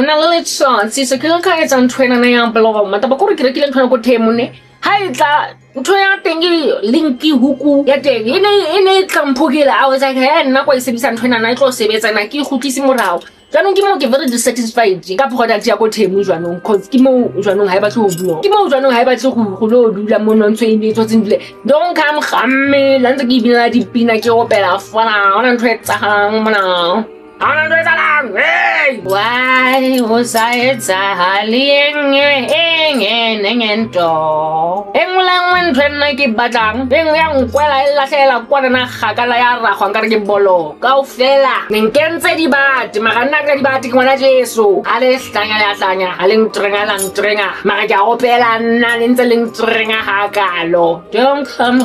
na le chance se ke ka etsa ntho ena na yang blogoma taba gore ke rekile ntho go themo ne ha etla ntho ya teng link huku ya teng ene tlampokela I was like hey nna kwa isebisa ntho ena na tlo sebetsa na ke khutlisi morao jwanong ke mo ke very dissatisfied ka product ya go themo jwanong cause ke mo jwanong ha e batle go bua ke mo jwanong ha e batle go lo dula mo no ntse e tsotse ndile don't come gamme la ntse ke bina dipina ke opela fana ona ntho e tsang mona ana ntho e tsang hey why was I haleng ngento engulangwen tshwana ke batlang yang kwela e lahlela kwana na gakala ya ragwa nkare ke bolo kaofela nenkentse di bati magana ka di bati ke ngwana Jesu a le hlanya a leng trenga mara ke a opela nna le ntse leng trenga hakalo don't come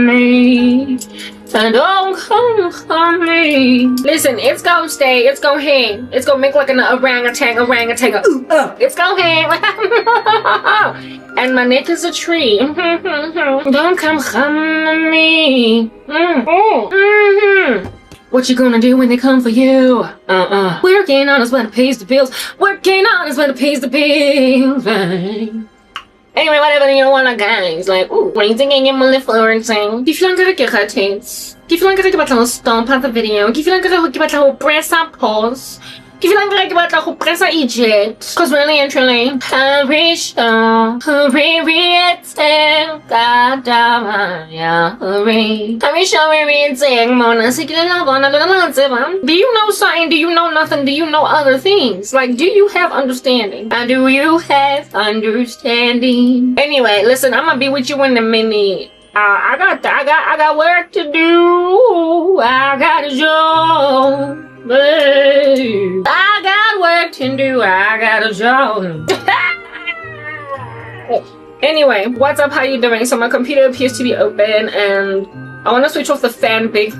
me. Don't come me. Listen, it's gonna stay. It's gonna hang. It's gonna make like an orangutan. It's gonna hang. And my neck is a tree. Don't come me. What you gonna do when they come for you? Working on is what pays the bills. Working on is what pays the bills. Anyway, whatever you want, guys. Like, ooh, what are you thinking in my influencing? If you don't get a hurts, if you don't get a stomp on the video, if you don't get a press up pause, if you don't get a press a eject, because really and truly, hurry, do you know something? Do you know nothing? Do you know other things? Like, do you have understanding? Do you have understanding? Anyway, listen, I'm gonna be with you in a minute. I got work to do. I got a job. I got work to do. I got a job. Anyway, what's up? How you doing? So my computer appears to be open and I want to switch off the fan back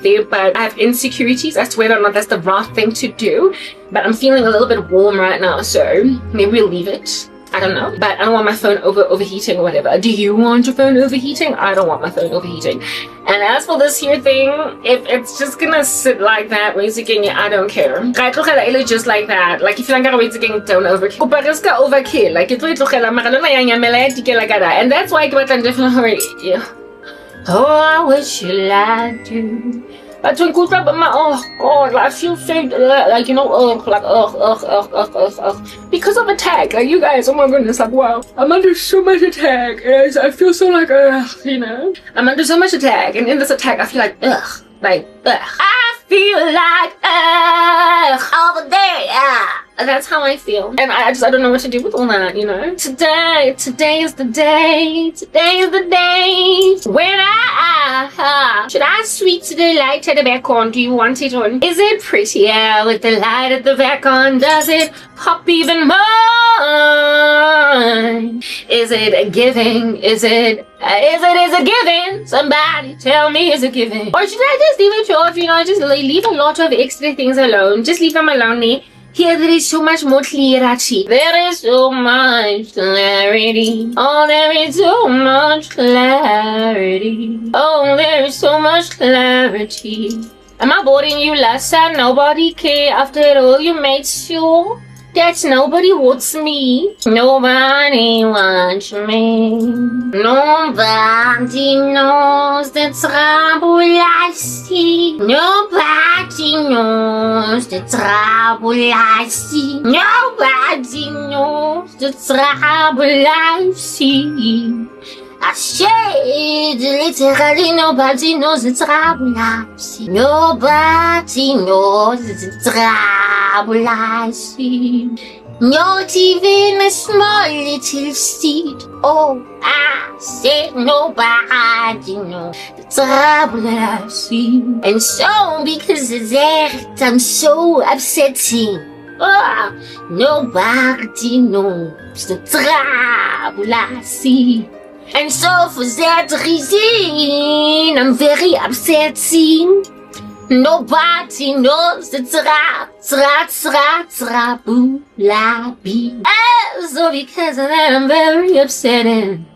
there, but I have insecurities as to whether or not that's the right thing to do. But I'm feeling a little bit warm right now, so maybe we'll leave it. I don't know, but I don't want my phone overheating or whatever. Do you want your phone overheating? I don't want my phone overheating. And as for this here thing, if it's just gonna sit like that, basically, I don't care. Just like that. Like, if you're not going don't overkill. But it's overkill. Like, it's and that's why I got a different hurry. Oh, I wish you lied to. But when good but my oh god, like, I feel so like, you know, because of attack. Like, you guys, oh my goodness, like, wow, I'm under so much attack. I feel so like you know, I'm under so much attack, and in this attack I feel like I feel like over there. That's how I feel, and I don't know what to do with all that, you know. Today is the day. Today is the day when should I switch the light at the back on? Do you want it on? Is it prettier with the light at the back on? Does it pop even more? Is it a giving? Is it giving? Somebody tell me, is it giving? Or should I just leave it off? You know, just leave a lot of extra things alone. Just leave them alone. Here there is so much more clarity. There is so much clarity. Oh, there is so much clarity. Oh, there is so much clarity. Am I boring you last time? Nobody cared. After all, you made sure that nobody wants me. Nobody wants me. Nobody knows the trouble I see. Nobody knows the trouble I see. Nobody knows the trouble I see. I said, literally, nobody knows the trouble I see. Nobody knows the trouble I see. Not even a small little seed. Oh, I said, nobody knows the trouble I see. And so, because of that, I'm so upsetting. Oh, nobody knows the trouble I see. And so for that reason, I'm very upsetting. Nobody knows the trouble I be. So because of that, I'm very upsetting.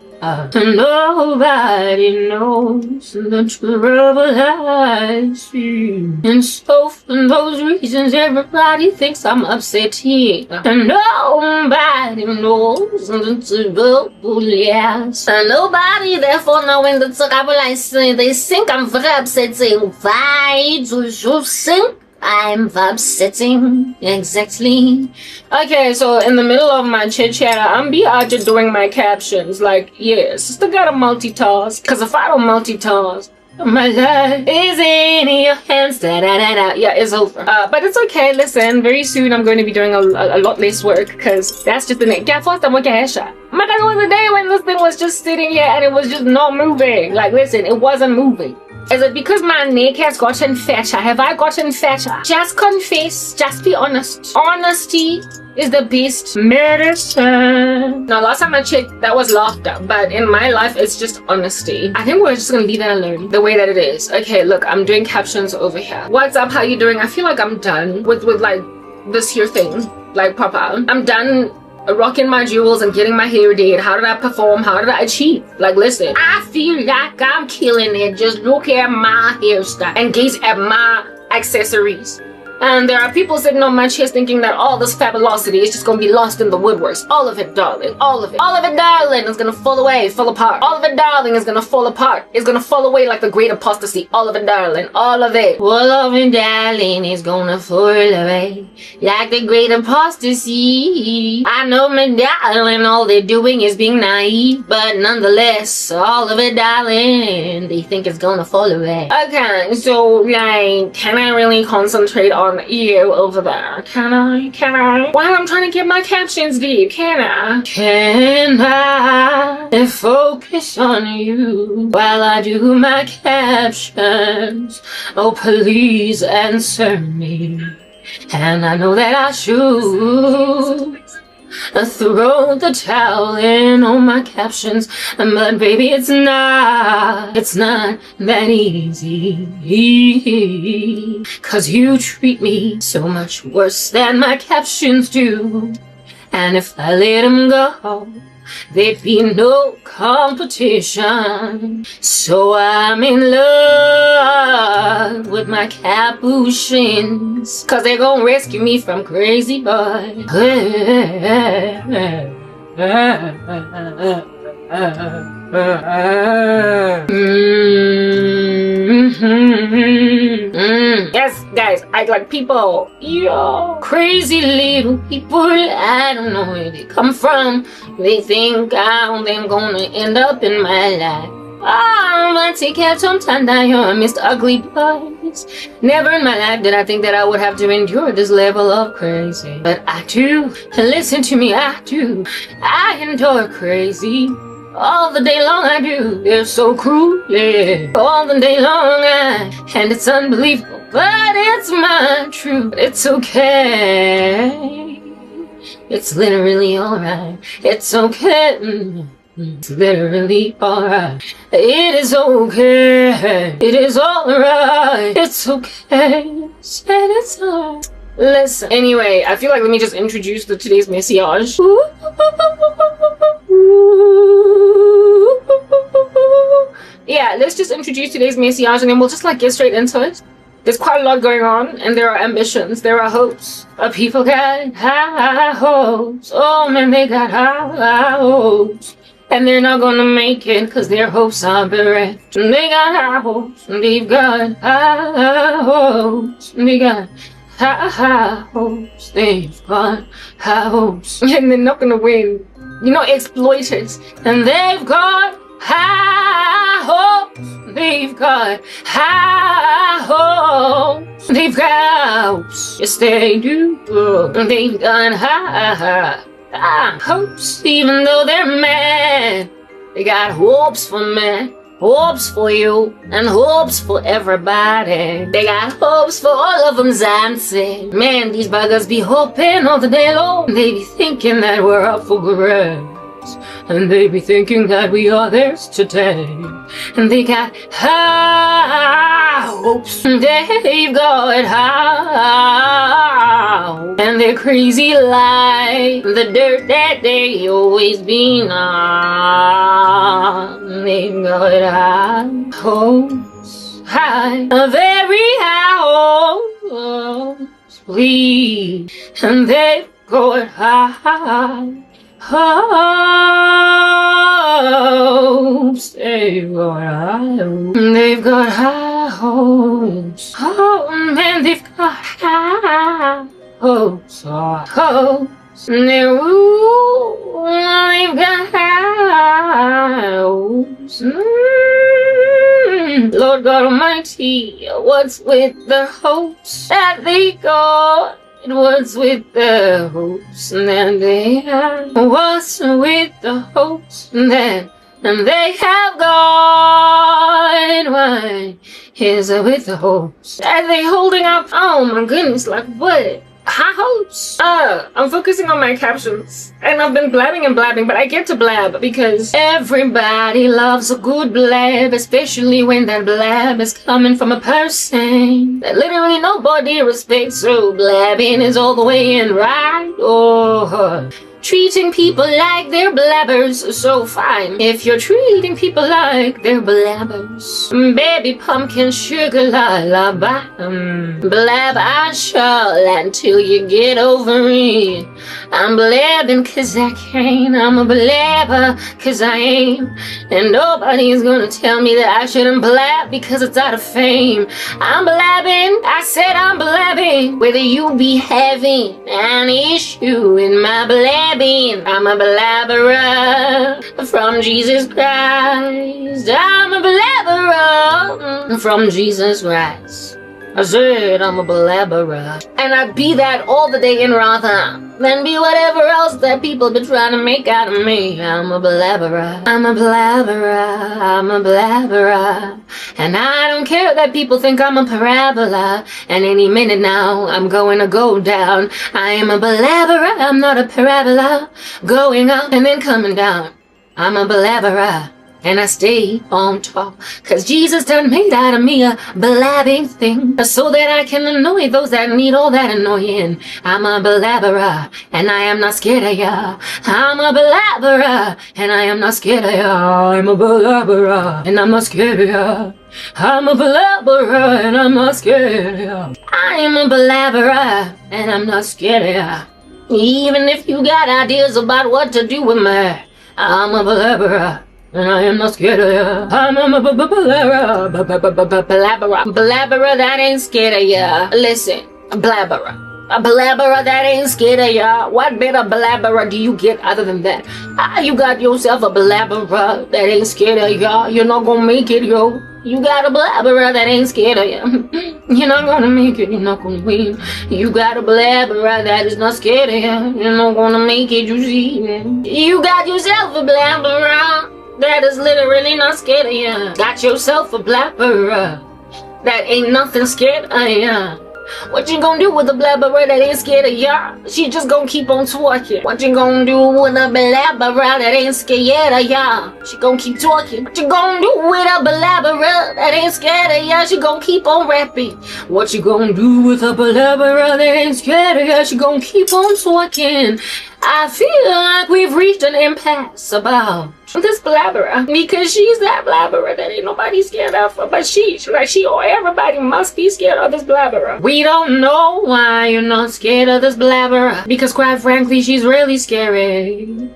Nobody knows the trouble I see. And so for those reasons, everybody thinks I'm upsetting. And nobody knows the trouble, yes. And nobody therefore knowing the trouble I see. They think I'm very upsetting. Why do you think I'm upsetting? Exactly. Okay, so in the middle of my chit-chat, I'm be out just doing my captions. Like, yeah, sister gotta multitask. Cause if I don't multitask, my life is in your hands. Da, da, da, da. Yeah, it's over. But it's okay. Listen, very soon I'm going to be doing a lot less work because that's just the name. Yeah, first I'm working headshot. But there was a day when this thing was just sitting here and it was just not moving. Like, listen, it wasn't moving. Is it because my neck has gotten fatter? Have I gotten fatter? Just confess. Just be honest. Honesty is the best medicine. Now, last time I checked, that was laughter. But in my life, it's just honesty. I think we're just gonna leave that alone. The way that it is. Okay, look, I'm doing captions over here. What's up? How you doing? I feel like I'm done with like this here thing. Like proper. I'm done rocking my jewels and getting my hair did. How did I perform? How did I achieve? Like, listen, I feel like I'm killing it. Just look at my hairstyle and gaze at my accessories. And there are people sitting on my chest thinking that all this fabulosity is just gonna be lost in the woodworks. All of it, darling. All of it. All of it, darling, is gonna fall away, fall apart. All of it, darling, is gonna fall apart. It's gonna fall away like the great apostasy. All of it, darling. All of it. All of it, darling, is gonna fall away like the great apostasy. I know, my darling, all they're doing is being naive, but nonetheless, all of it, darling, they think it's gonna fall away. Okay, so, like, can I really concentrate on you over there? Can I? While I'm trying to get my captions deep, can I focus on you while I do my captions? Oh, please answer me. And I know that I should throw the towel in on my captions, but baby, it's not that easy. 'Cause you treat me so much worse than my captions do. And if I let them go, there'd be no competition. So I'm in love with my capuchins, 'cause they're gonna rescue me from crazy boys. Yes, guys, I like people. Yo, crazy little people. I don't know where they come from. They think I'm gonna end up in my life. But take care sometimes I am Mr. Ugly Boys. Never in my life did I think that I would have to endure this level of crazy. But I do. Listen to me, I do. I endure crazy. All the day long I do. They're so cruel, yeah. All the day long and it's unbelievable, but it's my truth. It's okay. It's literally alright. It's okay. It's literally alright. It is okay. It is alright. It's okay. Said it's alright. Listen. Anyway, I feel like let me just introduce today's message. Yeah, let's just introduce today's message and then we'll just like get straight into it. There's quite a lot going on and there are ambitions, there are hopes. People got high hopes. Oh man, they got high hopes. And they're not gonna make it 'cause their hopes are bereft. And they got high hopes, and they've got high hopes, and they got high hopes, they've got high hopes. And they're not gonna win. You know, exploiters. And they've got high hopes, they've got high hopes, they've got hopes. Yes, they do. They've got high hopes, even though they're mad. They got hopes for me, hopes for you, and hopes for everybody. They got hopes for all of them, Zancy. Man, these buggers be hoping all the day long. They be thinking that we're up for grabs. and they be thinking that we are theirs today. And they got high hopes, they've got high, and they're crazy like the dirt that they always been on. They've got high hopes, high, a very high hopes, please, and they've got high hopes, they've got high hopes, they've got high hopes, oh man, they've got high hopes, hopes, they've got high hopes. Lord God Almighty, what's with the hopes that they got? What's with the hopes that they have? What's with the hopes that they have got? What is it with the hopes that they holding up? Oh my goodness, like what? High hopes. I'm focusing on my captions, and I've been blabbing and blabbing, but I get to blab because everybody loves a good blab, especially when that blab is coming from a person that literally nobody respects. So blabbing is all the way in, right? Oh, treating people like they're blabbers, so fine. If you're treating people like they're blabbers, baby pumpkin sugar lullaby, blab I shall until you get over it. I'm blabbing cause I can, I'm a blabber cause I am, and nobody's gonna tell me that I shouldn't blab because it's out of fame. I'm blabbing, I said I'm blabbing, whether you be having an issue in my blabbing. I'm a blabberer from Jesus Christ. I'm a blabberer from Jesus Christ. I said I'm a blabberer, and I be that all the day in rather than be whatever else that people be trying to make out of me. I'm a blabberer, I'm a blabberer, I'm a blabberer, and I don't care that people think I'm a parabola. And any minute now I'm going to go down. I am a blabberer, I'm not a parabola, going up and then coming down. I'm a blabberer, and I stay on top, cause Jesus done made out of me a blabbing thing, so that I can annoy those that need all that annoying. I'm a blabberer, and I am not scared of ya. I'm a blabberer, and I am not scared of ya. I'm a blabberer, and I'm not scared of ya. I'm a blabberer, and I'm not scared of ya. I am a blabberer, and I'm not scared of ya. Even if you got ideas about what to do with me, I'm a blabberer, and I am not scared of ya. I'm a blabberer, blabberer that ain't scared of ya. Listen, a blabberer that ain't scared of ya. What better blabberer do you get other than that? You got yourself a blabberer that ain't scared of ya. You're not gonna make it, yo. You got a blabberer that ain't scared of ya. You're not gonna make it, you're not gonna win. You got a blabberer that is not scared of ya. You're not gonna make it, you see. You got yourself a blabberer that is literally not scared of ya. Got yourself a blabberer that ain't nothing scared of ya. What you gonna do with a blabberer that ain't scared of ya? She just gonna keep on twerking. What you gonna do with a blabberer that ain't scared of ya? She gonna keep talking. What you gonna do with a blabberer that ain't scared of ya? She gonna keep on rapping. What you gonna do with a blabberer that ain't scared of ya? She gonna keep on talking. I feel like we've reached an impasse about this blabberer, because she's that blabberer that ain't nobody scared of her, but she or everybody must be scared of this blabberer. We don't know why you're not scared of this blabberer, because quite frankly she's really scary.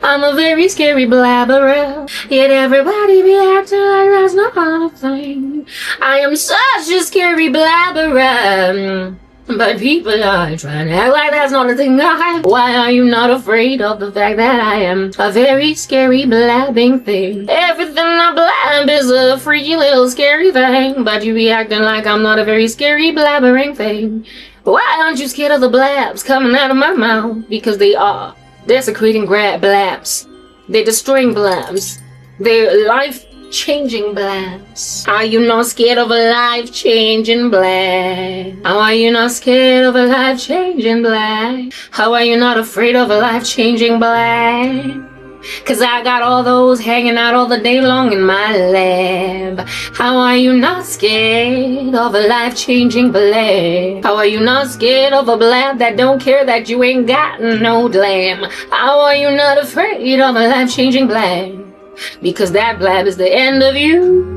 I'm a very scary blabberer, yet everybody be acting like that's not a thing. I am such a scary blabberer, but people are trying to act like that's not a thing. Why are you not afraid of the fact that I am a very scary blabbing thing? Everything I blab is a freaky little scary thing, but you be acting like I'm not a very scary blabbering thing. Why aren't you scared of the blabs coming out of my mouth? Because they are. They're secreting blabs. They're destroying blabs. They're life-changing blabs. Are you not scared of a life-changing blab? How are you not scared of a life-changing blab? How are you not afraid of a life-changing blab? Cause I got all those hanging out all the day long in my lab. How are you not scared of a life-changing blab? How are you not scared of a blab that don't care that you ain't got no glam? How are you not afraid of a life-changing blab? Because that blab is the end of you.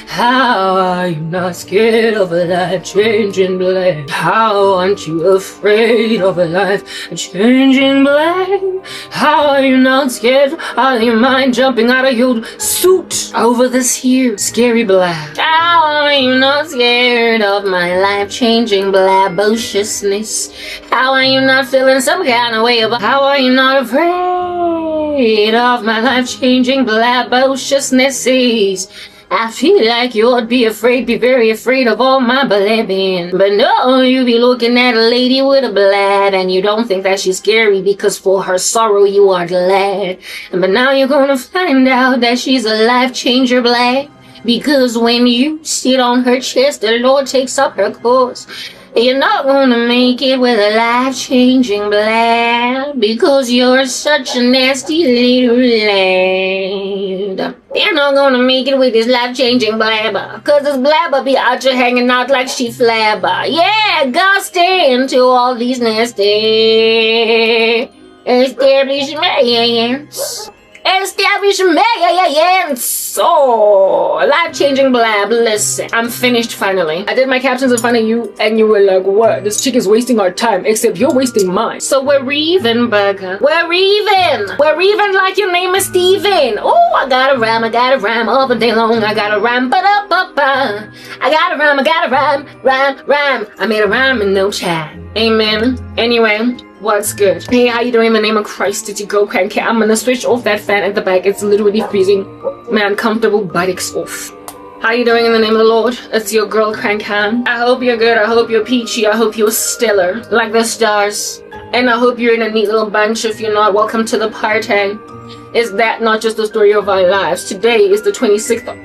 How are you not scared of a life-changing blab? How aren't you afraid of a life-changing blab? How are you not scared of your mind jumping out of your suit over this here scary blab? How are you not scared of my life-changing blabociousness? How are you not feeling some kind of way about? How are you not afraid of my life-changing blabociousnesses? I feel like you ought to be afraid, be very afraid of all my blabbing. But no, you be looking at a lady with a blab and you don't think that she's scary because for her sorrow you are glad. But now you're gonna find out that she's a life-changer blab. Because when you sit on her chest, the Lord takes up her course. You're not gonna make it with a life-changing blab because you're such a nasty little lad. You're not gonna make it with this life-changing blabber cause this blabber be out here hanging out like she flabber. Yeah, God stand to all these nasty establishments. So life-changing blab. Listen, I'm finished finally. I did my captions in front of you and you were like, what? This chick is wasting our time, except you're wasting mine. So we're even, burger. We're even like your name is Steven. Oh, I gotta rhyme all the day long. I gotta rhyme, ba-da-ba-ba. I gotta rhyme. I made a rhyme in no chat. Amen. Anyway, what's good? Hey, how you doing in the name of Christ? Did you go cranky? I'm gonna switch off that fan at the back. It's literally freezing. My uncomfortable buttocks off. How you doing in the name of the Lord? It's your girl Crankan. I hope you're good. I hope you're peachy. I hope you're stellar like the stars. And I hope you're in a neat little bunch. If you're not, welcome to the party. Is that not just the story of our lives? Today is the 26th of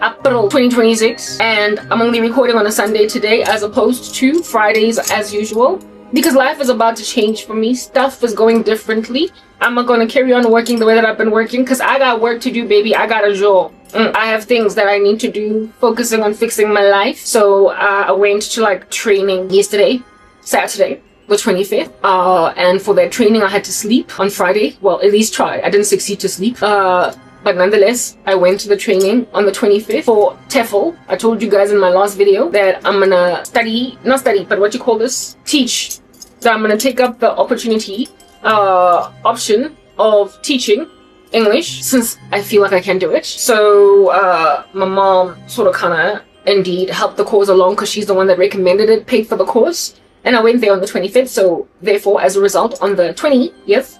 April 2026 and I'm only recording on a Sunday today as opposed to Fridays as usual. Because life is about to change for me. Stuff is going differently. I'm not going to carry on working the way that I've been working because I got work to do, baby. I got a job. I have things that I need to do, focusing on fixing my life. So I went to like training yesterday, Saturday, the 25th. And for that training, I had to sleep on Friday. Well, at least try. I didn't succeed to sleep. But nonetheless, I went to the training on the 25th for TEFL. I told you guys in my last video that I'm gonna teach. So I'm gonna take up the option of teaching English since I feel like I can do it. So my mom sort of kinda indeed helped the cause along because she's the one that recommended it, paid for the course. And I went there on the 25th, so therefore as a result on the 24th,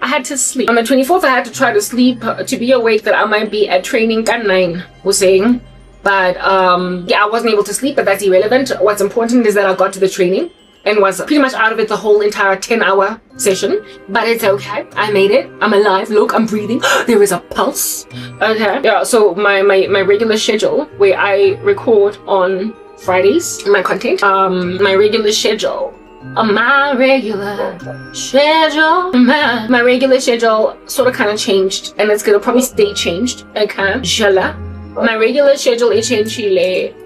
I had to sleep. On the 24th, I had to try to sleep to be awake that I might be at training at 9, was saying. But yeah, I wasn't able to sleep, but that's irrelevant. What's important is that I got to the training and was pretty much out of it the whole entire 10-hour session. But it's okay. I made it. I'm alive. Look, I'm breathing. There is a pulse. Okay. Yeah, so my regular schedule where I record on Fridays, my content, my regular schedule sort of kind of changed and it's gonna probably stay changed. Okay, my regular schedule is changed.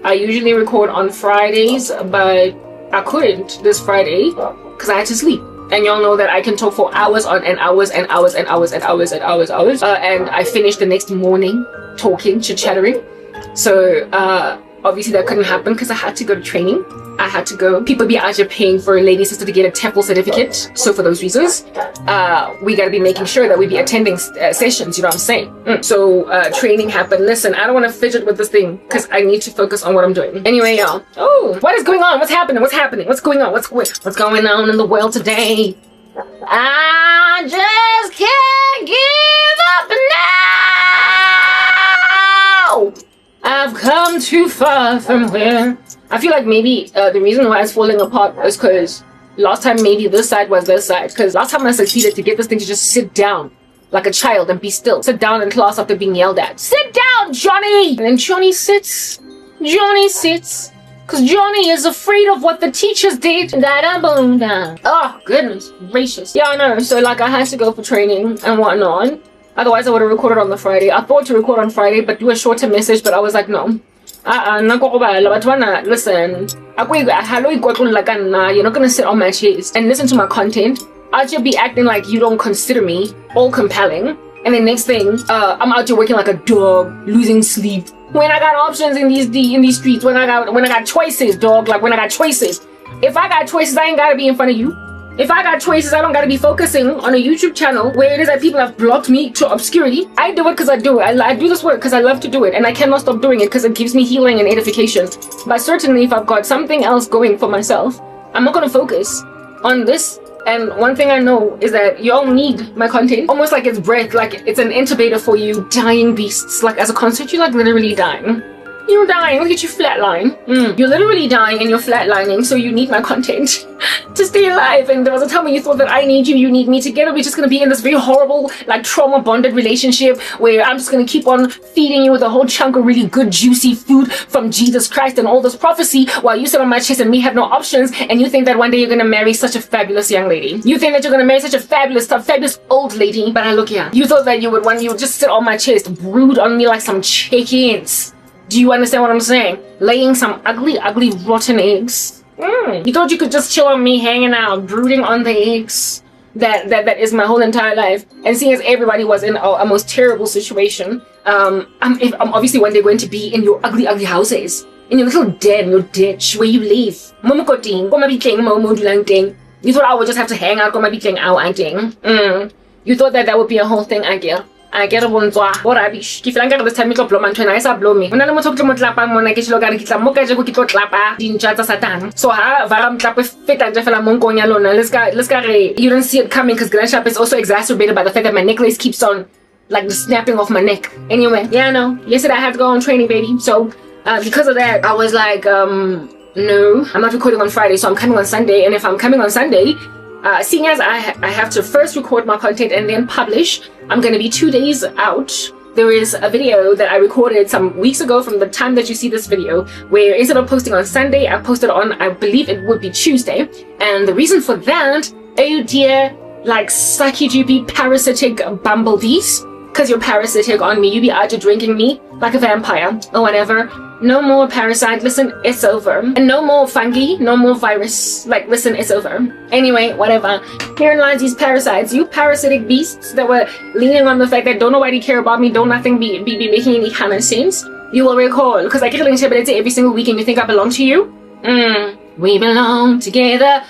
I usually record on Fridays, but I couldn't this Friday because I had to sleep. And y'all know that I can talk for hours on and hours and hours and hours and hours and hours and I finished the next morning talking, chit-chattering. So obviously that couldn't happen because I had to go to training. I had to go. People be out here paying for a lady sister to get a TEFL certificate. So for those reasons, we got to be making sure that we be attending sessions, you know what I'm saying? So training happened. Listen, I don't want to fidget with this thing because I need to focus on what I'm doing. Anyway, y'all. Oh, what is going on? What's happening? What's happening? What's going on? What's going on in the world today? I just can't give up now. I've come too far from where I feel like maybe the reason why it's falling apart is because last time maybe this side was this side. Because last time I succeeded to get this thing to just sit down like a child and be still. Sit down in class after being yelled at. Sit down, Johnny! And then Johnny sits. Because Johnny is afraid of what the teachers did. Oh, goodness gracious. Yeah, I know. So, like, I had to go for training and whatnot. Otherwise, I would have recorded on the Friday. I thought to record on Friday, but do a shorter message. But I was like, no. Listen. You're not going to sit on my chest and listen to my content. I'll just be acting like you don't consider me all compelling. And then next thing, I'm out here working like a dog, losing sleep. When I got options in these streets, when I got choices, dog, like when I got choices. If I got choices, I ain't gotta be in front of you. If I got choices, I don't gotta be focusing on a YouTube channel where it is that people have blocked me to obscurity. I do it because I do it. I do this work because I love to do it, and I cannot stop doing it because it gives me healing and edification. But certainly, if I've got something else going for myself, I'm not gonna focus on this. And one thing I know is that y'all need my content almost like it's breath, like it's an intubator for you dying beasts. Like as a concert, you're like literally dying. You're dying. Look at you flatline. You're literally dying and you're flatlining, so you need my content to stay alive. And there was a time when you thought that I need you, you need me. Together we're just going to be in this very horrible, like trauma-bonded relationship where I'm just going to keep on feeding you with a whole chunk of really good, juicy food from Jesus Christ and all this prophecy while you sit on my chest and me have no options, and you think that one day you're going to marry such a fabulous young lady. You think that you're going to marry such a fabulous old lady, but I look here. You thought that you would just sit on my chest, brood on me like some chickens. Do you understand what I'm saying? Laying some ugly, rotten eggs. You thought you could just chill on me hanging out, brooding on the eggs. That is my whole entire life. And seeing as everybody was in a most terrible situation, I'm obviously one day going to be in your ugly houses. In your little den, your ditch, where you live. You thought I would just have to hang out, you thought that would be a whole thing, I get. I get a bonzoa. What rubbish. If you this time, you blow man to nice blow me. When I'm talking about clap, I'm get you get some more clap. Didn't chat Satan. So varam clap with fit and Jeffala Mongonia Lona. Let's go. You don't see it coming because Grand Shop is also exacerbated by the fact that my necklace keeps on like the snapping off my neck. Anyway, yeah, no. Yesterday I had to go on training, baby. So because of that, I was like, no, I'm not recording on Friday, so I'm coming on Sunday. And if I'm coming on Sunday, seeing as I have to first record my content and then publish, I'm going to be 2 days out. There is a video that I recorded some weeks ago from the time that you see this video, where instead of posting on Sunday, I posted on, I believe it would be Tuesday. And the reason for that, oh dear, like sucky droopy parasitic bumblebees, because you're parasitic on me, you be out to drinking me like a vampire or whatever. No more parasite, listen, it's over. And no more fungi, no more virus. Like, listen, it's over. Anyway, whatever. Herein lies these parasites. You parasitic beasts that were leaning on the fact that don't nobody care about me, don't nothing be making any kind of sense. You will recall, because I get linkability every single week and you think I belong to you? We belong together.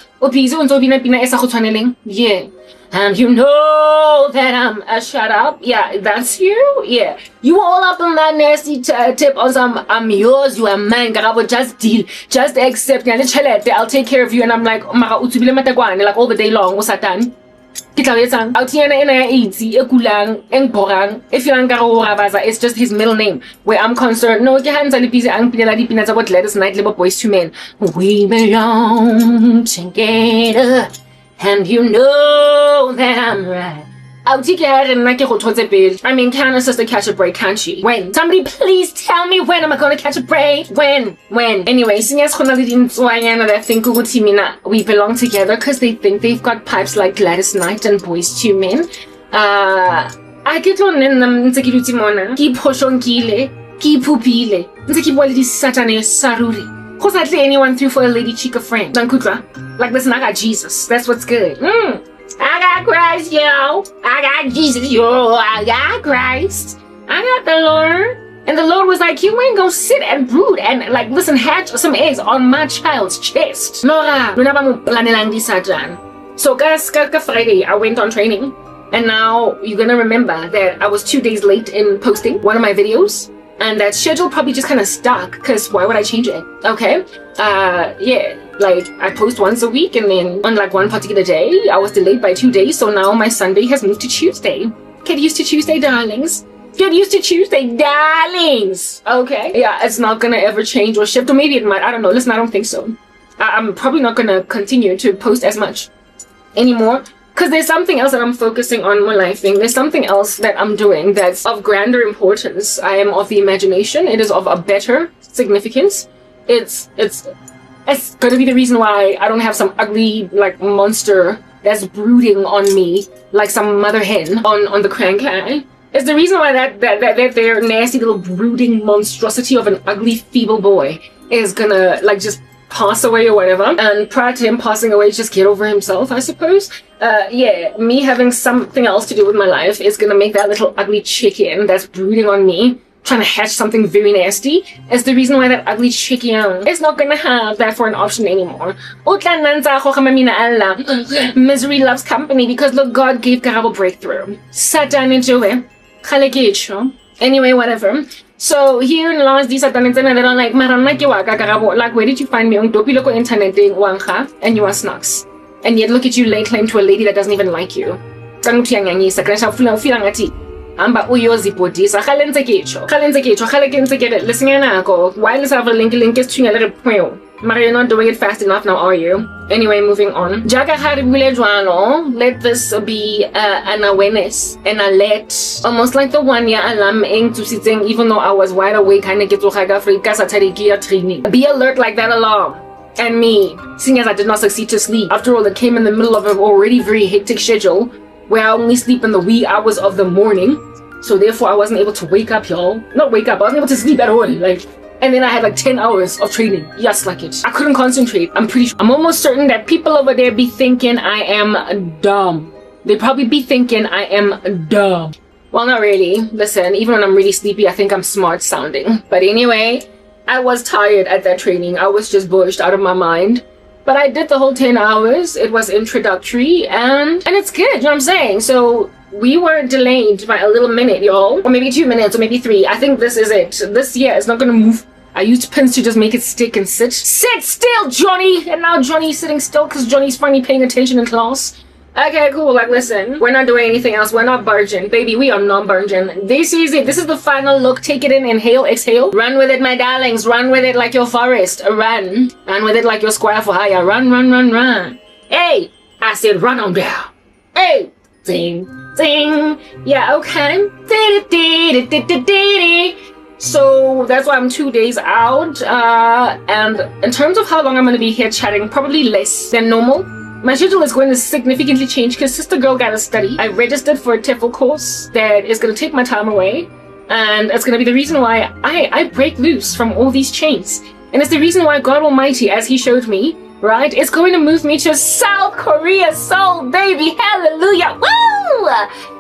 Yeah. And you know that I'm shut up. Yeah, that's you. Yeah, you all up in that nasty tip on some I'm yours, you are mine. Just deal, just accept. I'll take care of you. And I'm like, like all the day long. What's that done? It's just his middle name. Where I'm concerned, no, Gladys Knight, little boys to men. We belong together. And you know that I'm right. I mean, can a sister catch a break, can't she? When? Somebody please tell me when am I gonna catch a break? When? Anyway, we belong together because they think they've got pipes like Gladys Knight and Boys to Men. I get on in them keep hoshongile, keep pupile, keep all these satane saruri. Cause I let anyone through for a lady chica friend. Like listen, I got Jesus. That's what's good. I got Christ, yo. I got Jesus, yo. I got Christ. I got the Lord. And the Lord was like, you ain't gonna sit and brood and like listen, hatch some eggs on my child's chest. So guys, Friday I went on training. And now you're gonna remember that I was 2 days late in posting one of my videos. And that schedule probably just kind of stuck, because why would I change it? Okay. Yeah, like I post once a week, and then on like one particular day, I was delayed by 2 days. So now my Sunday has moved to Tuesday. Get used to Tuesday, darlings. Get used to Tuesday, darlings. Okay. Yeah, it's not gonna ever change or shift, or maybe it might. I don't know. Listen, I don't think so. I'm probably not gonna continue to post as much anymore. Because there's something else that I'm focusing on my life thing. There's something else that I'm doing that's of grander importance. I am of the imagination. It is of a better significance. it's gonna be the reason why I don't have some ugly like monster that's brooding on me like some mother hen on the crank line. It's the reason why that their nasty little brooding monstrosity of an ugly feeble boy is gonna like just pass away or whatever. And prior to him passing away, just get over himself, I suppose. Yeah, me having something else to do with my life is gonna make that little ugly chicken that's brooding on me, trying to hatch something very nasty, is the reason why that ugly chicken is not gonna have that for an option anymore. Misery loves company, because look, God gave Karabo breakthrough. Satan enjoy. Anyway, whatever. So here in the last days, they're like, like, where did you find me on Dopi Loco Internet and you are snacks? And yet look at you lay claim to a lady that doesn't even like you. Amba uyozibhodisa khalenze ketho listen yanako why let's have a link is twing a little point. But you're not doing it fast enough now, are you? Anyway, moving on. Let this be an awareness and a let, almost like the 1 year alarm even though I was wide awake, training. Be alert like that alarm. And me, seeing as I did not succeed to sleep. After all, it came in the middle of an already very hectic schedule where I only sleep in the wee hours of the morning. So therefore I wasn't able to wake up, y'all. Not wake up, I wasn't able to sleep at all. Like, and then I had like 10 hours of training. Yes, like it. I couldn't concentrate. I'm almost certain that people over there be thinking I am dumb. They probably be thinking I am dumb. Well, not really. Listen, even when I'm really sleepy, I think I'm smart sounding. But anyway, I was tired at that training. I was just bushed out of my mind. But I did the whole 10 hours. It was introductory and it's good, you know what I'm saying? So we were delayed by a little minute, y'all. Or maybe 2 minutes, or maybe 3. I think this is it. This year is not gonna move. I used pins to just make it stick and sit. Sit still, Johnny! And now Johnny's sitting still because Johnny's finally paying attention in class. Okay, cool. Like, listen, we're not doing anything else. We're not barging. Baby, we are not barging. This is it. This is the final look. Take it in. Inhale, exhale. Run with it, my darlings. Run with it like your forest. Run. Run with it like your square for hire. Run, run, run, run. Hey, I said run on down. Hey, ding, ding. Yeah, okay. So that's why I'm 2 days out. And in terms of how long I'm going to be here chatting, probably less than normal. My schedule is going to significantly change because sister girl got to study. I registered for a TEFL course that is going to take my time away. And it's going to be the reason why I break loose from all these chains. And it's the reason why God Almighty, as he showed me, right, is going to move me to South Korea. Seoul, baby. Hallelujah. Woo!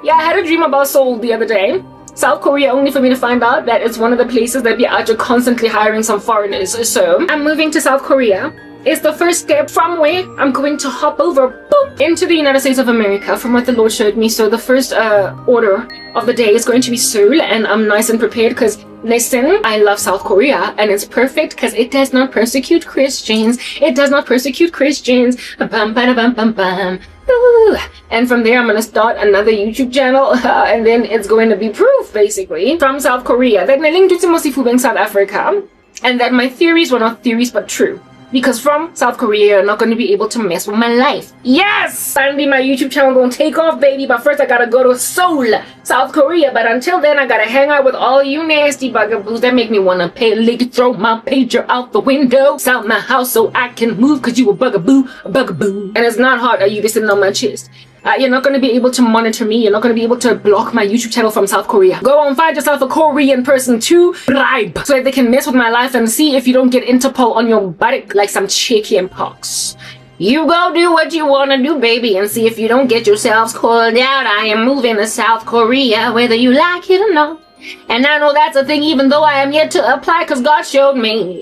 Yeah, I had a dream about Seoul the other day. South Korea, only for me to find out that it's one of the places that we are constantly hiring some foreigners. So I'm moving to South Korea. It's the first step from where I'm going to hop over boop, into the United States of America from what the Lord showed me. So the first order of the day is going to be Seoul, and I'm nice and prepared because, listen, I love South Korea and it's perfect because it does not persecute Christians. It does not persecute Christians. Bum, ba, bum, bum, bum. Ooh. And from there I'm going to start another YouTube channel and then it's going to be proof basically from South Korea that naling dutse mo sifubeng South Africa and that my theories were not theories but true. Because from South Korea, you're not going to be able to mess with my life. Yes! Finally, my YouTube channel going to take off, baby. But first, I got to go to Seoul, South Korea. But until then, I got to hang out with all you nasty bugaboos that make me want to throw my pager out the window, out my house so I can move because you a bugaboo, a bugaboo. And it's not hard. Are you sitting on my chest? You're not going to be able to monitor me. You're not going to be able to block my YouTube channel from South Korea. Go and find yourself a Korean person to bribe so that they can mess with my life and see if you don't get Interpol on your butt like some chicken pox. You go do what you want to do, baby, and see if you don't get yourselves called out. I am moving to South Korea, whether you like it or not. And I know that's a thing even though I am yet to apply because God showed me.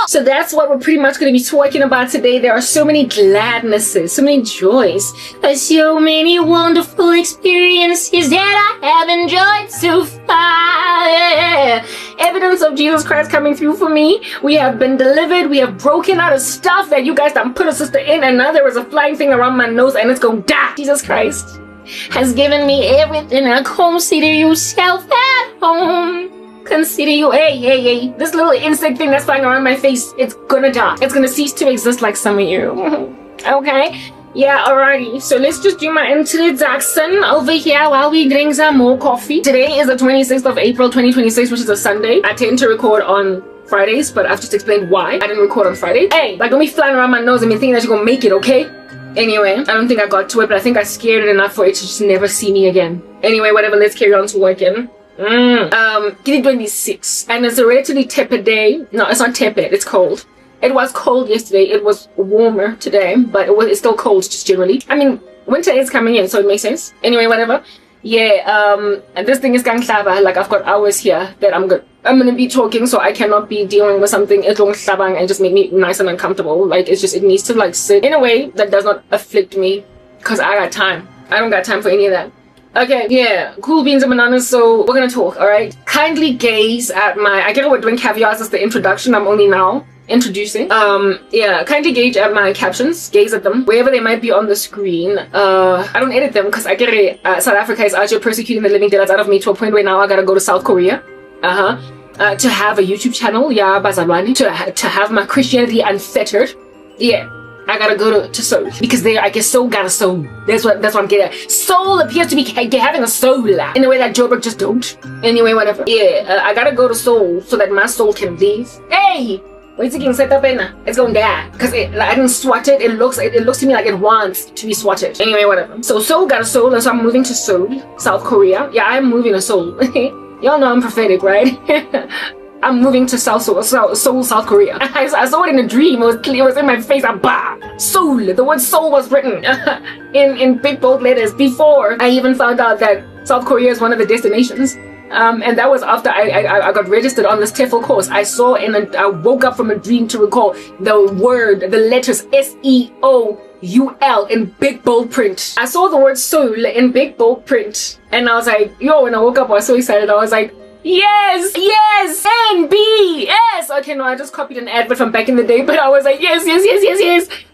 So that's what we're pretty much going to be talking about today. There are so many gladnesses, so many joys, so many wonderful experiences that I have enjoyed so far. Evidence of Jesus Christ coming through for me. We have been delivered. We have broken out of stuff that you guys done put a sister in, and now there is a flying thing around my nose and it's going to die. Jesus Christ has given me everything. Now consider yourself at home. Consider you, hey, this little insect thing that's flying around my face, it's gonna die. It's gonna cease to exist like some of you. Okay? Yeah, alrighty. So let's just do my introduction over here while we drink some more coffee. Today is the 26th of April, 2026, which is a Sunday. I tend to record on Fridays, but I've just explained why I didn't record on Friday. Hey, like don't be flying around my nose and me thinking that you're gonna make it, okay? Anyway, I don't think I got to it, but I think I scared it enough for it to just never see me again. Anyway, whatever, let's carry on to working. Getting 26, and it's a relatively tepid day. No, it's not tepid, it's cold. It was cold yesterday, it was warmer today, but it's still cold just generally. I mean, winter is coming in, so it makes sense. Anyway, whatever. Yeah, and this thing is gang hlaba. Like I've got hours here that I'm gonna be talking, so I cannot be dealing with something and just make me nice and uncomfortable. Like it needs to like sit in a way that does not afflict me, because I got time. I don't got time for any of that. Okay, yeah, cool beans and bananas, so we're gonna talk, alright? Kindly gaze at my, I get we're doing caveats as the introduction, I'm only now introducing. Yeah, kindly gaze at my captions, gaze at them, wherever they might be on the screen. I don't edit them because I get it, South Africa is out here persecuting the living daylights out of me to a point where now I gotta go to South Korea. To have a YouTube channel, yeah, bazalwane, to have my Christianity unfettered, yeah. I gotta go to Seoul because there I guess Seoul got a soul. That's what I'm getting at. Seoul appears to be having a soul in a way that Joburg just don't. Anyway, whatever. Yeah, I gotta go to Seoul so that my soul can leave. Hey, what's it getting set up in? It's gonna die because like, I didn't swat it. It looks to me like it wants to be swatted. Anyway, whatever. So Seoul got a soul, and so I'm moving to Seoul, South Korea. Yeah, I'm moving to Seoul. Y'all know I'm prophetic, right? I'm moving to Seoul, South Korea. I saw it in a dream. It was clear. It was in my face. Seoul. The word Seoul was written in big bold letters before I even found out that South Korea is one of the destinations. And that was after I got registered on this TEFL course. I woke up from a dream to recall the letters S-E-O-U-L in big bold print. I saw the word Seoul in big bold print, and I was like, yo, when I woke up I was so excited. I was like, yes, N, B, S. Okay, no, I just copied an advert from back in the day, but I was like, yes.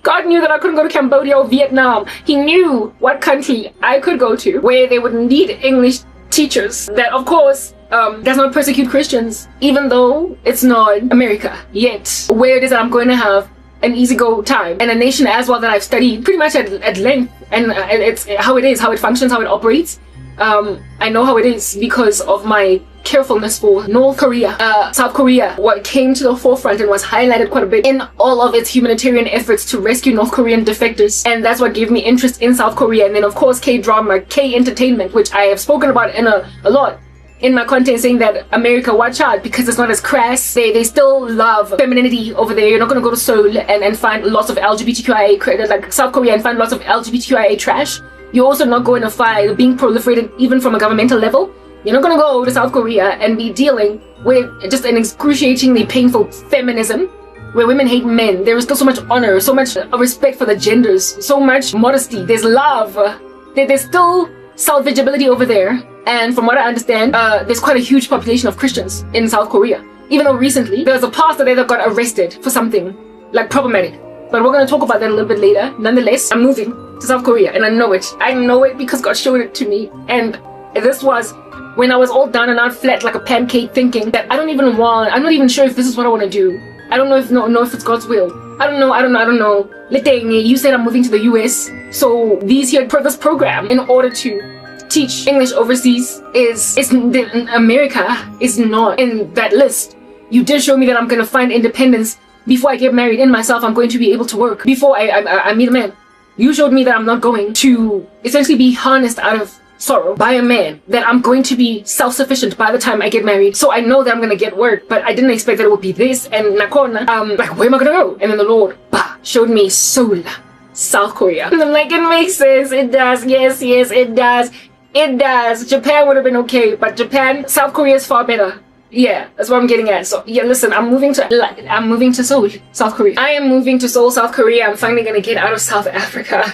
God knew that I couldn't go to Cambodia or Vietnam. He knew what country I could go to where they would need English teachers that, of course, does not persecute Christians, even though it's not America yet, where it is that I'm going to have an easy go time, and a nation as well that I've studied pretty much at length, and it's how it is, how it functions, how it operates. I know how it is because of my carefulness for North Korea. South Korea, what came to the forefront and was highlighted quite a bit in all of its humanitarian efforts to rescue North Korean defectors, and that's what gave me interest in South Korea. And then of course K-drama, K-entertainment, which I have spoken about in a lot in my content, saying that America, watch out, because it's not as crass. They still love femininity over there. You're not gonna go to Seoul and find lots of LGBTQIA, like South Korea, and find lots of LGBTQIA trash. You're also not going to find being proliferated even from a governmental level. You're not going to go to South Korea and be dealing with just an excruciatingly painful feminism where women hate men. There is still so much honor, so much respect for the genders, so much modesty. There's love. There's still salvageability over there. And from what I understand, there's quite a huge population of Christians in South Korea. Even though recently there was a pastor there that got arrested for something like problematic. But we're going to talk about that a little bit later. Nonetheless, I'm moving to South Korea, and I know it. I know it because God showed it to me. And this was when I was all down and out flat like a pancake, thinking that I'm not even sure if this is what I want to do. I don't know if it's God's will. I don't know. You said I'm moving to the US, so this program in order to teach English overseas America is not in that list. You did show me that I'm gonna find independence before I get married in myself. I'm going to be able to work before I meet a man. You showed me that I'm not going to essentially be harnessed out of sorrow by a man, that I'm going to be self-sufficient by the time I get married. So I know that I'm gonna get work, but I didn't expect that it would be this. And nakona, like, where am I gonna go? And then the Lord showed me Seoul, South Korea. And I'm like, it makes sense. It does. Yes, it does. It does. Japan would have been okay, but South Korea is far better. Yeah, that's what I'm getting at. So yeah, listen, I'm moving to Seoul, South Korea. I am moving to Seoul, South Korea. I'm finally gonna get out of South Africa.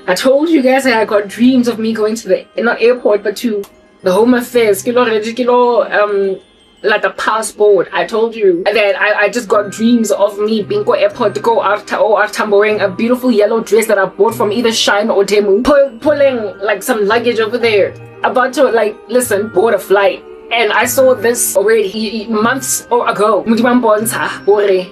I told you guys that I got dreams of me going to not airport, but to the Home Affairs, like the passport. I told you that I just got dreams of me being go airport to go out wearing a beautiful yellow dress that I bought from either Shine or Temu, pulling like some luggage over there, about to board a flight. And I saw this already months ago.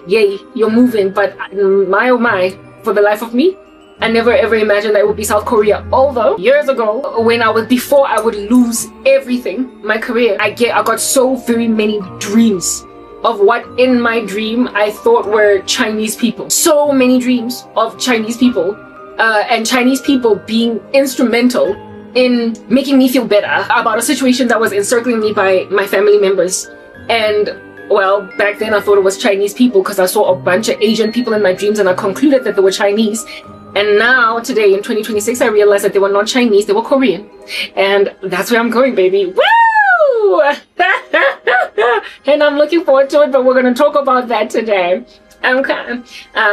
Yay, you're moving. But my oh my, for the life of me, I never ever imagined that it would be South Korea. Although years ago, before I would lose everything, my career, I got so very many dreams of what in my dream I thought were Chinese people. So many dreams of Chinese people, and Chinese people being instrumental in making me feel better about a situation that was encircling me by my family members. And well, back then I thought it was Chinese people because I saw a bunch of Asian people in my dreams and I concluded that they were Chinese. And now, today in 2026, I realized that they were not Chinese, they were Korean. And that's where I'm going, baby. Woo! And I'm looking forward to it, but we're going to talk about that today. Okay.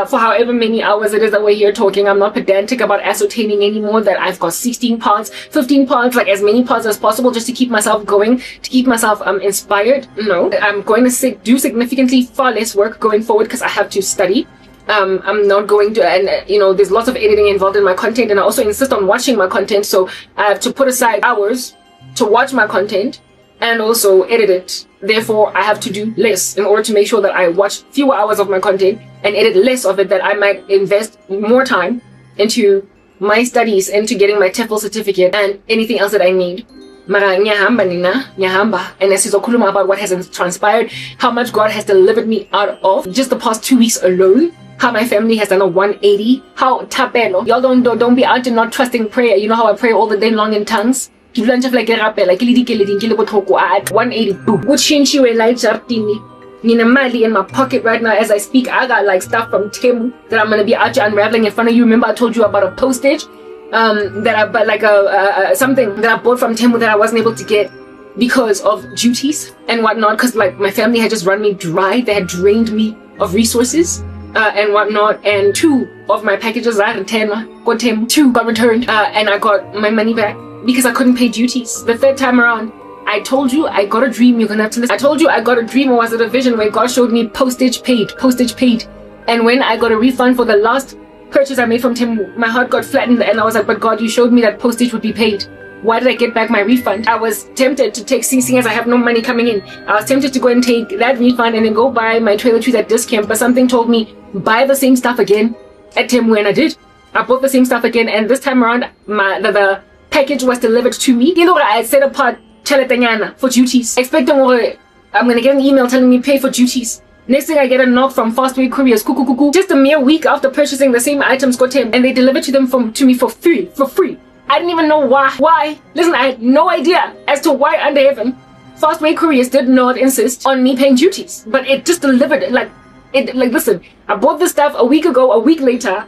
For however many hours it is that we're here talking, I'm not pedantic about ascertaining anymore that I've got 16 parts, 15 parts, like as many parts as possible just to keep myself going, to keep myself inspired. No, I'm going to do significantly far less work going forward because I have to study. I'm not going to, and there's lots of editing involved in my content, and I also insist on watching my content, so I have to put aside hours to watch my content and also edit it. Therefore, I have to do less in order to make sure that I watch fewer hours of my content and edit less of it, that I might invest more time into my studies, into getting my TEFL certificate and anything else that I need. Mara nyahamba nina, nyahamba. And as sizokhuluma about what has transpired, how much God has delivered me out of just the past 2 weeks alone. How my family has done a 180. How tapelo. Y'all don't be out and not trusting prayer. You know how I pray all the day long in tongues? Ke dula ntse like rapela ke le dikeledi ke le botlhoko at 180 boom. Go change you like jartini. Nina mali in my pocket right now as I speak. I got like stuff from Temu that I'm gonna be out unraveling in front of you. Remember I told you about a postage that I but like something that I bought from Temu that I wasn't able to get because of duties and whatnot, because like my family had just run me dry. They had drained me of resources and whatnot, and 2 of my packages got Temu, 2 got returned, and I got my money back because I couldn't pay duties. The 3rd time around, I told you I got a dream. You're gonna have to listen. I told you I got a dream, or was it a vision, where God showed me postage paid. And when I got a refund for the last purchase I made from Tim, my heart got flattened and I was like, but God, you showed me that postage would be paid. Why did I get back my refund? I was tempted to take, seeing as I have no money coming in, I was tempted to go and take that refund and then go buy my trailer trees at discount, but something told me, buy the same stuff again at Temu, and I did. I bought the same stuff again, and this time around, the package was delivered to me. You know what, I had set apart Chaletanyana for duties, expecting I'm gonna get an email telling me pay for duties. Next thing I get a knock from Fastway Couriers, just a mere week after purchasing the same items got him, and they delivered to me for free. I didn't even know why. Listen, I had no idea as to why under heaven Fastway Couriers did not insist on me paying duties, but it just delivered it. Listen, I bought this stuff a week ago, a week later,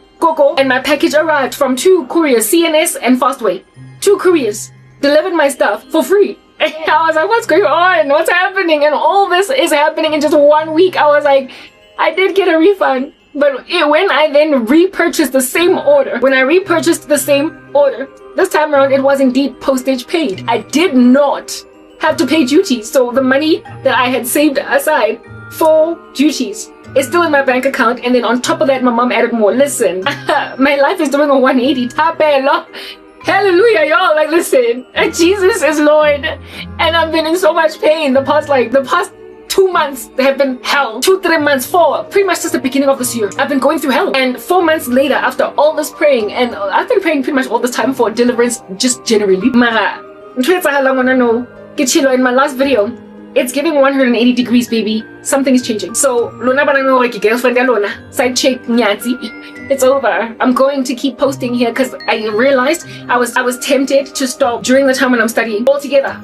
and my package arrived from 2 couriers, CNS and Fastway. 2 couriers delivered my stuff for free. And I was like, what's going on? What's happening? And all this is happening in just 1 week. I was like, I did get a refund. But when I then repurchased the same order, this time around it was indeed postage paid. I did not have to pay duties. So the money that I had saved aside for duties is still in my bank account. And then on top of that, my mom added more. Listen, my life is doing a 180. Tapelo. Hallelujah, y'all. Like, listen, Jesus is Lord. And I've been in so much pain. The past 2 months have been hell. 2-3 months, 4, pretty much since the beginning of this year, I've been going through hell. And 4 months later, after all this praying, and I've been praying pretty much all this time for deliverance, just generally. Mara, in my last video, it's giving 180 degrees, baby. Something is changing. So, Luna banano girlfriend Luna, side chick Nyazi. It's over. I'm going to keep posting here because I realized I was tempted to stop during the time when I'm studying altogether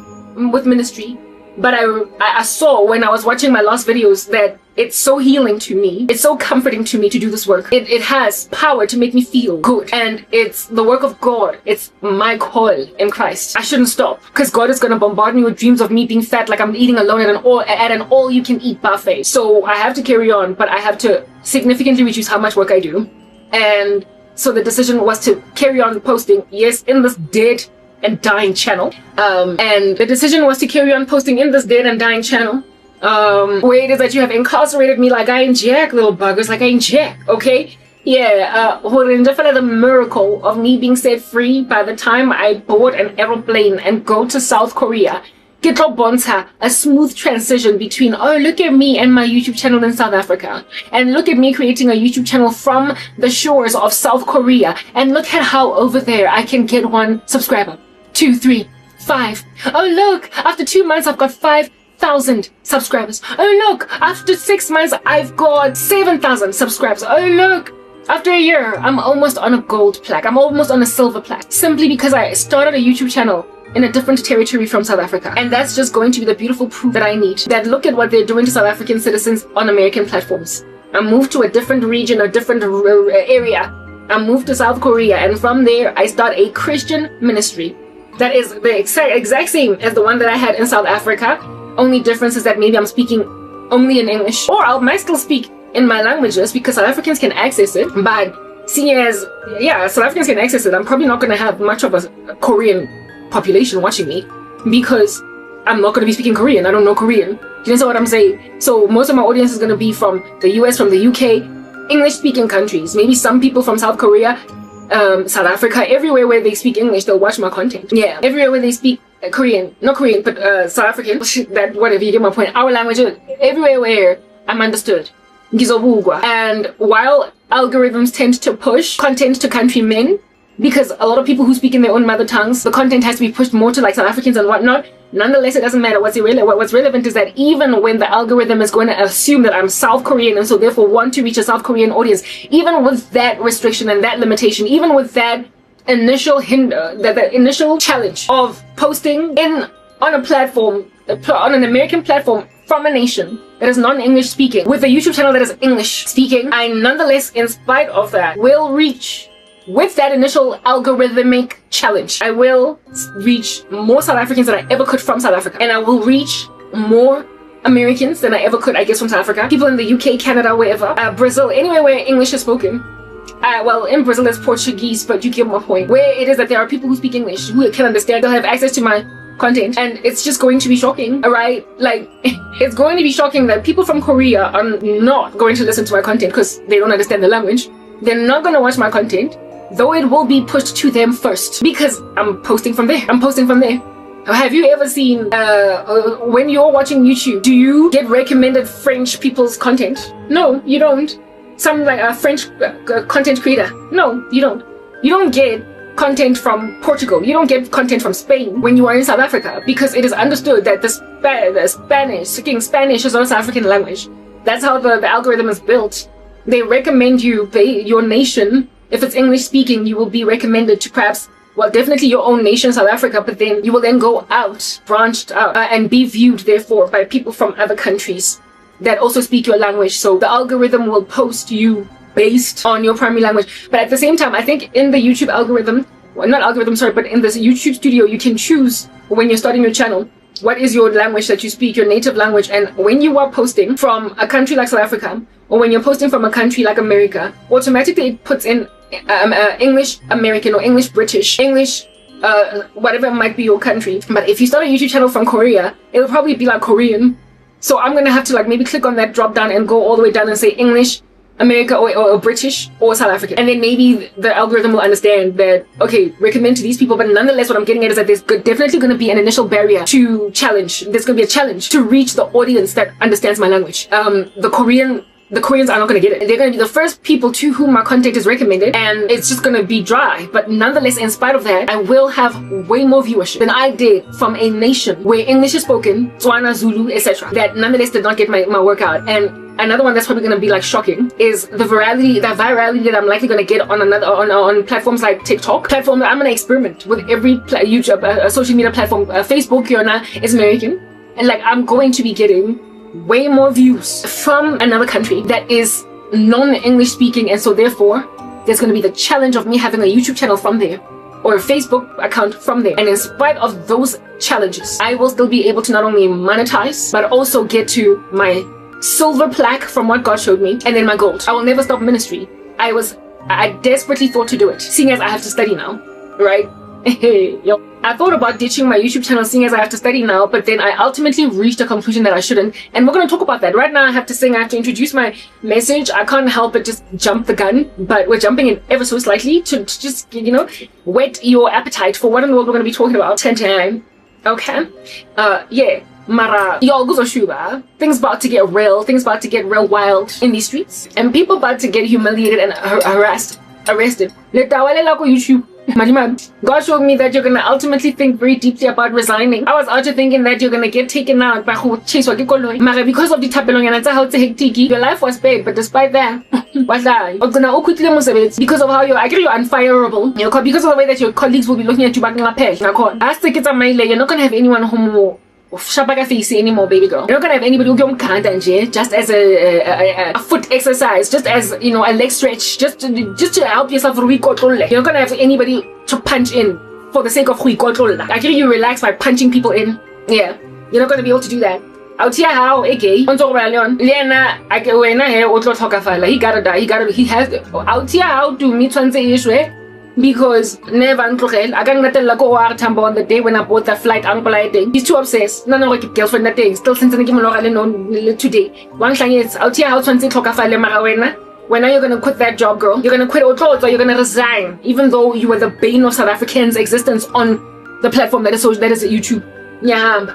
with ministry. But I saw when I was watching my last videos that it's so healing to me. It's so comforting to me to do this work. It has power to make me feel good. And it's the work of God. It's my call in Christ. I shouldn't stop because God is going to bombard me with dreams of me being fat like I'm eating alone at an all-you-can-eat buffet. So I have to carry on, but I have to significantly reduce how much work I do. And so the decision was to carry on posting, yes, in this dead and dying channel. And the decision was to carry on posting in this dead and dying channel. Where it is that you have incarcerated me like I ain't jack, little buggers, like I ain't jack, okay? Yeah, the miracle of me being set free by the time I board an aeroplane and go to South Korea. Get a smooth transition between, oh, look at me and my YouTube channel in South Africa. And look at me creating a YouTube channel from the shores of South Korea. And look at how over there I can get 1 subscriber. 2, 3, 5. Oh, look, after 2 months, I've got 5 7,000 subscribers. Oh look, after 6 months I've got 7,000 subscribers. Oh look, after a year I'm almost on a gold plaque. I'm almost on a silver plaque. Simply because I started a YouTube channel in a different territory from South Africa. And that's just going to be the beautiful proof that I need. That look at what they're doing to South African citizens on American platforms. I moved to a different region, a different area. I moved to South Korea, and from there I start a Christian ministry that is the exact same as the one that I had in South Africa. Only difference is that maybe I'm speaking only in English, or I might still speak in my languages because South Africans can access it. But seeing as, yeah, South Africans can access it, I'm probably not going to have much of a Korean population watching me because I'm not going to be speaking Korean. I don't know Korean. Do you understand what I'm saying? So most of my audience is going to be from the US, from the UK, English-speaking countries. Maybe some people from South Korea, South Africa, everywhere where they speak English, they'll watch my content. Yeah, everywhere where they speak Korean, not Korean, but South African. That, whatever, you get my point. Our language, everywhere where I'm understood. And while algorithms tend to push content to countrymen, because a lot of people who speak in their own mother tongues, the content has to be pushed more to like South Africans and whatnot. Nonetheless, it doesn't matter. What's relevant is that even when the algorithm is going to assume that I'm South Korean and so therefore want to reach a South Korean audience, even with that restriction and that limitation, even with that initial that initial challenge of posting on a platform, on an American platform from a nation that is non-English speaking, with a YouTube channel that is English speaking, I nonetheless, in spite of that, will reach. With that initial algorithmic challenge, I will reach more South Africans than I ever could from South Africa. And I will reach more Americans than I ever could, I guess, from South Africa. People in the UK, Canada, wherever. Brazil, anywhere where English is spoken. Well, in Brazil there's Portuguese, but you get my point. Where it is that there are people who speak English, who can understand, they'll have access to my content. And it's just going to be shocking, alright? Like, it's going to be shocking that people from Korea are not going to listen to my content because they don't understand the language. They're not going to watch my content, though it will be pushed to them first because I'm posting from there. Have you ever seen, when you're watching YouTube, do you get recommended French people's content? No, you don't. Some like a French content creator. No, you don't. You don't get content from Portugal. You don't get content from Spain when you are in South Africa because it is understood that speaking Spanish is not a South African language. That's how the algorithm is built. They recommend you, your nation. If it's English speaking, you will be recommended to perhaps, well, definitely your own nation, South Africa, but then you will then go out, branched out, and be viewed, therefore, by people from other countries that also speak your language. So the algorithm will post you based on your primary language. But at the same time, I think in the YouTube algorithm, well, not algorithm, sorry, but in this YouTube studio, you can choose when you're starting your channel, what is your language that you speak, your native language. And when you are posting from a country like South Africa, or when you're posting from a country like America, automatically it puts in English American or English British, English, whatever it might be your country. But if you start a YouTube channel from Korea, it'll probably be like Korean. So I'm gonna have to like maybe click on that drop down and go all the way down and say English America or British or South African. And then maybe the algorithm will understand that, okay, recommend to these people. But nonetheless, what I'm getting at is that there's definitely going to be an initial barrier to challenge. There's going to be a challenge to reach the audience that understands my language. The Koreans are not going to get it. They're going to be the first people to whom my content is recommended, and it's just going to be dry. But nonetheless, in spite of that, I will have way more viewership than I did from a nation where English is spoken, Tswana, Zulu, etc. That nonetheless did not get my work out. And another one that's probably going to be like shocking is the virality that I'm likely going to get on platforms like TikTok. Platform that I'm going to experiment with every YouTube, social media platform. Facebook, is American, and like I'm going to be getting way more views from another country that is non-English speaking, and so therefore there's going to be the challenge of me having a YouTube channel from there or a Facebook account from there. And in spite of those challenges, I will still be able to not only monetize but also get to my silver plaque from what God showed me, and then my gold. I will never stop ministry. I desperately thought to do it, seeing as I have to study now, right? Yo, I thought about ditching my YouTube channel seeing as I have to study now, but then I ultimately reached a conclusion that I shouldn't, and we're going to talk about that. Right now I have to introduce my message. I can't help but just jump the gun, but we're jumping in ever so slightly to just, whet your appetite for what in the world we're going to be talking about today. Okay? Yeah. Mara, y'all guzoshuba. Things about to get real. Things about to get real wild in these streets, and people about to get humiliated and harassed, arrested. Let YouTube. God showed me that you're gonna ultimately think very deeply about resigning. I was also thinking that you're gonna get taken out by chase Mara because of the hectic, your life was spared, but despite that, because of how you're unfireable, because of the way that your colleagues will be looking at you back in la page. You're not gonna have anyone who face anymore, baby girl. You're not gonna have anybody who just as a foot exercise, just as a leg stretch, just to help yourself. You're not gonna have anybody to punch in for the sake of actually you relax by punching people in. Yeah, you're not gonna be able to do that. Out here how he gotta die, he has out here how to meet because never I can't tell go on the day when I bought that flight he's too obsessed. No girlfriend that day still since today. One thing is out here how when are you gonna quit that job, girl? You're gonna quit or you're gonna resign, even though you were the bane of South Africans' existence on the platform that is YouTube. Yeah.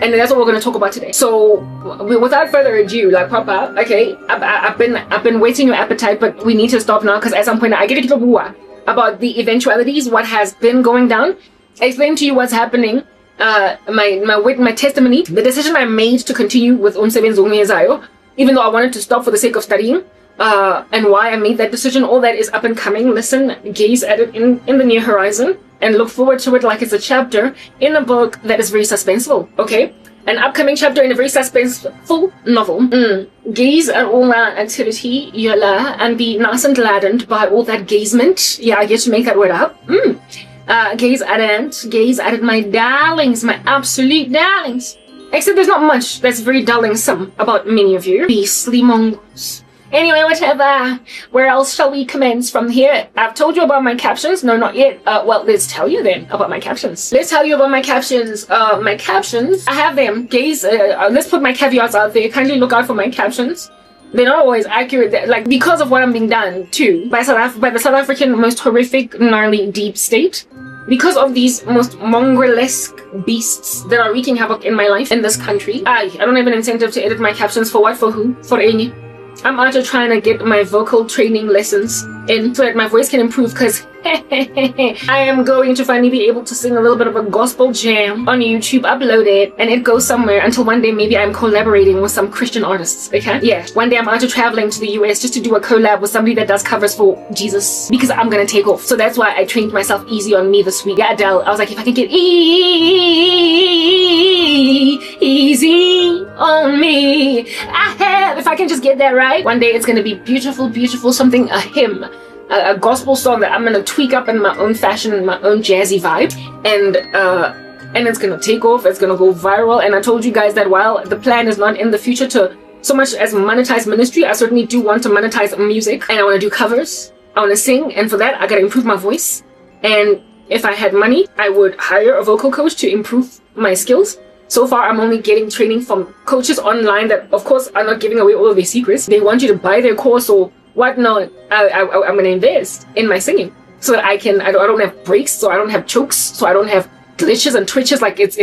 And that's what we're gonna talk about today. So without further ado, like Papa, okay, I've been waiting your appetite, but we need to stop now because at some point I get to about the eventualities, what has been going down, explain to you what's happening, my testimony, the decision I made to continue with Unsebenzi, even though I wanted to stop for the sake of studying, and why I made that decision. All that is up and coming. Listen, gaze at it in the near horizon and look forward to it like it's a chapter in a book that is very suspenseful, okay? An upcoming chapter in a very suspenseful novel. Gaze at all that activity, Yola, and be nice and gladdened by all that gazement. Yeah, I get to make that word up. Gaze at it, my darlings, my absolute darlings. Except there's not much that's very darlingsome about many of you. Beastly mongols. Anyway, whatever. Where else shall we commence from here? I've told you about my captions. No, not yet. Well, let's tell you then about my captions. I have them. Gaze, let's put my caveats out there. Kindly look out for my captions. They're not always accurate, like because of what I'm being done too by the South African most horrific, gnarly, deep state. Because of these most mongrelesque beasts that are wreaking havoc in my life in this country. I don't have an incentive to edit my captions. For what? For who? For any. I'm also trying to get my vocal training lessons in so that my voice can improve, because I am going to finally be able to sing a little bit of a gospel jam on YouTube, upload it, and it goes somewhere until one day maybe I'm collaborating with some Christian artists, okay? Yeah, one day I'm also traveling to the US just to do a collab with somebody that does covers for Jesus, because I'm gonna take off. So that's why I trained myself easy on me this week. Yeah, Adele, I was like, if I can get easy on me, if I can just get that right, one day it's gonna be beautiful, beautiful, something, a hymn, a gospel song that I'm gonna tweak up in my own fashion, in my own jazzy vibe, and it's gonna take off, it's gonna go viral. And I told you guys that while the plan is not in the future to so much as monetize ministry, I certainly do want to monetize music, and I want to do covers, I want to sing, and for that I gotta improve my voice. And if I had money, I would hire a vocal coach to improve my skills. So far, I'm only getting training from coaches online that, of course, are not giving away all of their secrets. They want you to buy their course or whatnot. I'm going to invest in my singing so that I don't have breaks, so I don't have chokes, so I don't have glitches and twitches like it's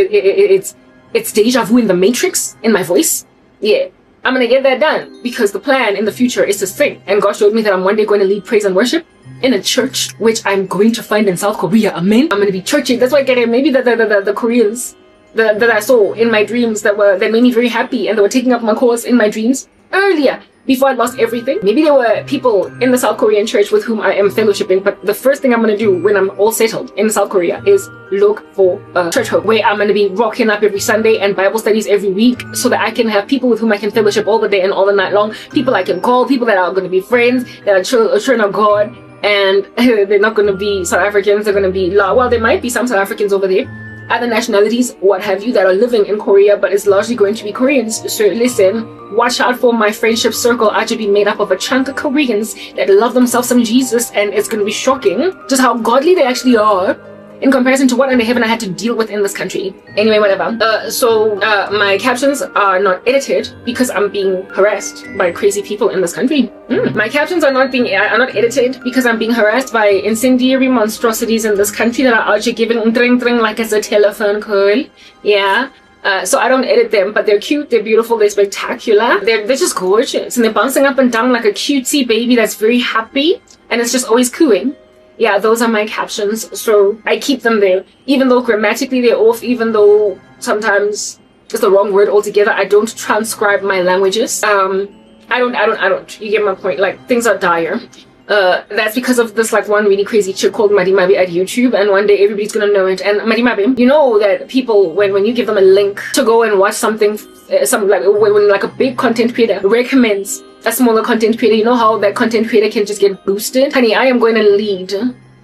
deja vu in the Matrix in my voice. Yeah, I'm going to get that done because the plan in the future is to sing. And God showed me that I'm one day going to lead praise and worship in a church, which I'm going to find in South Korea. Amen. I'm going to be churchy. That's why I get it. Maybe the Koreans that I saw in my dreams that made me very happy, and they were taking up my course in my dreams earlier before I lost everything. Maybe there were people in the South Korean church with whom I am fellowshipping, but the first thing I'm going to do when I'm all settled in South Korea is look for a church home where I'm going to be rocking up every Sunday and Bible studies every week, so that I can have people with whom I can fellowship all the day and all the night long, people I can call, people that are going to be friends, that are children of God, and they're not going to be South Africans. They're going to be, well, there might be some South Africans over there, other nationalities, what have you, that are living in Korea, but it's largely going to be Koreans. So listen, watch out for my friendship circle. I should be made up of a chunk of Koreans that love themselves some Jesus, and it's going to be shocking just how godly they actually are in comparison to what under heaven I had to deal with in this country. Anyway, whatever. My captions are not edited because I'm being harassed by crazy people in this country. My captions are not edited because I'm being harassed by incendiary monstrosities in this country that are actually giving tring like it's a telephone call. Yeah. So I don't edit them, but they're cute, they're beautiful, they're spectacular. They're just gorgeous, and they're bouncing up and down like a cutesy baby that's very happy, and it's just always cooing. yeah, those are my captions. So I keep them there, even though grammatically they're off, even though sometimes it's the wrong word altogether. I don't transcribe my languages. I don't. You get my point. Like, things are dire. That's because of this, like, one really crazy chick called Madimabe at YouTube, and one day everybody's gonna know it. And Madimabe, you know that people, when you give them a link to go and watch something, when like a big content creator recommends a smaller content creator, you know how that content creator can just get boosted? Honey, I am going to lead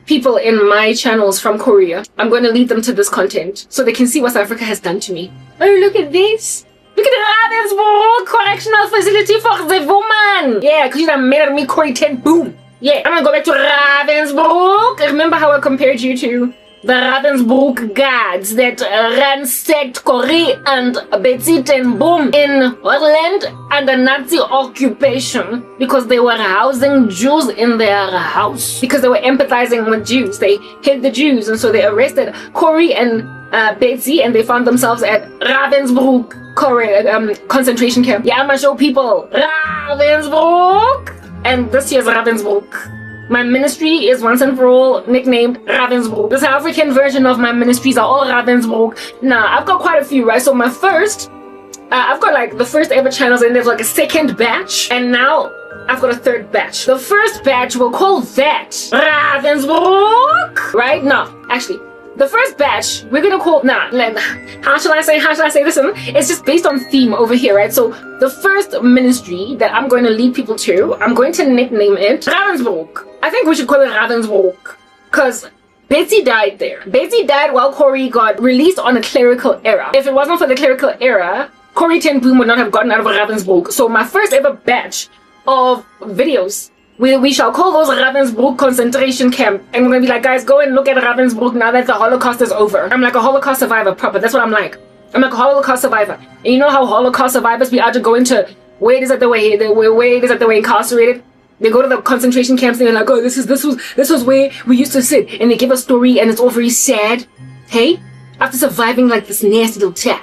people in my channels from Korea. I'm going to lead them to this content so they can see what South Africa has done to me. Oh, look at this. Look at the Ravensbrück Correctional Facility for the woman. Yeah, because you done made me Corey boom. Yeah, I'm gonna go back to Ravensbrück. Remember how I compared you to the Ravensbrück guards that ransacked Corrie and Betsy ten Boom in Holland under Nazi occupation because they were housing Jews in their house, because they were empathizing with Jews. They hate the Jews, and so they arrested Corrie and Betsy, and they found themselves at Ravensbrück concentration camp. Yeah, I'm gonna show people Ravensbrück. And this year's Ravensbrück. My ministry is once and for all nicknamed Ravensbrück. The South African version of my ministries are all Ravensbrück. Now, I've got quite a few, right? So my first, I've got like the first ever channels, and there's like a second batch, and now I've got a third batch. The first batch, we'll call that Ravensbrück, right? No, actually, the first batch, we're gonna call, how shall I say this? It's just based on theme over here, right? So the first ministry that I'm going to lead people to, I'm going to nickname it Ravensbrück. I think we should call it Ravensbrück, because Betsy died there. Betsy died while Corrie got released on a clerical error. If it wasn't for the clerical error, Corrie ten Boom would not have gotten out of Ravensbrück. So my first ever batch of videos, we shall call those Ravensbrück concentration camp, and we're gonna be like, guys, go and look at Ravensbrück now that the Holocaust is over. I'm like a Holocaust survivor proper. That's what I'm like. I'm like a Holocaust survivor. And you know how Holocaust survivors be out to go into where it is that they were incarcerated. They go to the concentration camps and they're like, oh, this was where we used to sit, and they give a story and it's all very sad. Hey, after surviving like this nasty little time.